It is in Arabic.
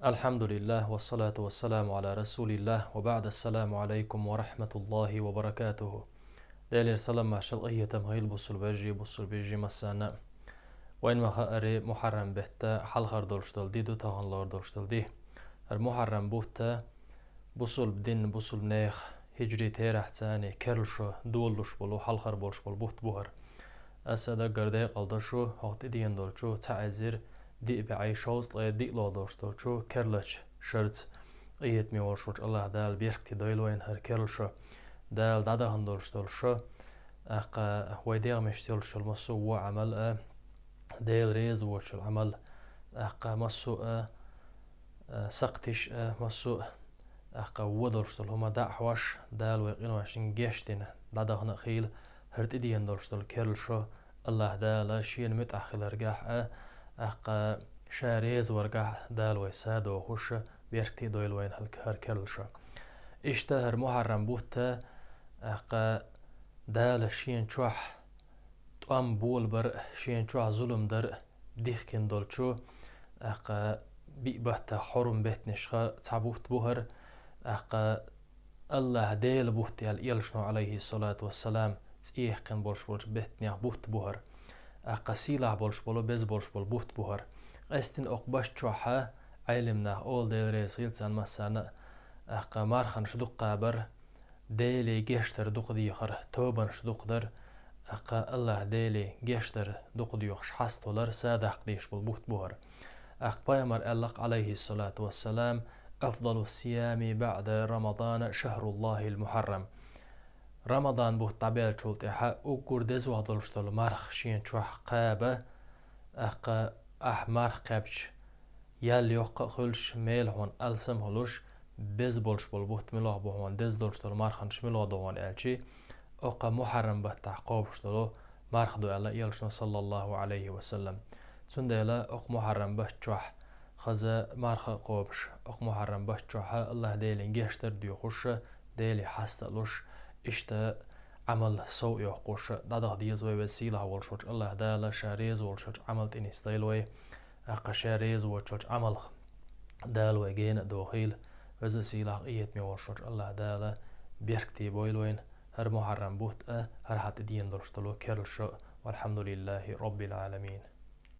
الحمد لله والصلاة والسلام على رسول الله وبعد السلام عليكم ورحمة الله وبركاته. دير سلام مع شلقية تمهيل بصل بيجي مسانا وين ما خاري محرم بهتا حلخر دولشتل دي دو تاغن لور دولشتل دي المحرم بوتا بصل بدين بصل نيخ هجري تيرح تاني كرلشو دولش بلو حلخر بولش بل بوت بوهر أسادا قردي قلدشو وقت إدين دولشو تعزير دي بعيشوز لا دي لا دولشو كرلش شرط إيت مي ورشوش الله دال بيركتي دايلوين هر كرلشو دال دادا هندولشو أقا ويديغ مشتولشو المسو وعمل ديل ريز وشو العمل أقا مسو سقتش مسو أقا ودولشتل هما دا حواش دال ويقينو عشان جيشتين دادا هنا خيل هرت إدين دولشتل كرلشو الله دال شين متأخل رجاح أقا شاريز ورجاح دال ويساد وخش بيركتي دويل وين هر كرلشو اشتهر محرم بوتا أقا دال شين شوح تقام بول بر شين شوح ظلم در ديخكن دولشو أقا بيبهتا حرم بيت نشخا تعبوت بوهر أقا الله ديل بوهتي الإيلشنو عليه الصلاة والسلام تسيح كان بولش بيت نيح بوهت بوهر أقا سيلاح بولش بولو بيز بولش بول بوهت بوهر استن أقباش شوحا علمنا أول ديل ريسيل سان مسانا أقا مارخن شدوق قابر ديلي جيشتر دوق ديخر توبن شدوق در أقا الله ديلي جيشتر دوق ديوخش حست ولر سادح قديش بول بوهت بوهر أقبا يمر ألق عليه الصلاة والسلام أفضل الصيام بعد رمضان شهر الله المحرم رمضان بوت طبيعة شولت إحا أقور دزو هدولشتول مرخ شين شوح قابة أقا مرخ قابش يال يوقع خلش ميل هون ألسم هلوش بز بولش بول بوت ملوه بوهون دز دولشتول مرخن شملوه دوهون ألشي أقا محرم بتعقوب شتولو مرخ دو ألا يلشنو صلى الله عليه وسلم تندلا أق محرم بشوح خزا مرخ قوبش أق محرم بشوحا الله ديلي جيشتر ديو خوش ديلي حستلوش اشتا عمل سوء يحقوش دادا ديز وسيلة والشوش الله دالا شاريز والشوش عمل تنستيلوي أقا شاريز والشوش عمل دال وجين دوخيل وزا سيلة إيت مي والشوش الله دالا بيركتي بويلوين هر محرم بوت هر حت دين درشتلو كرلشو والحمد لله رب العالمين.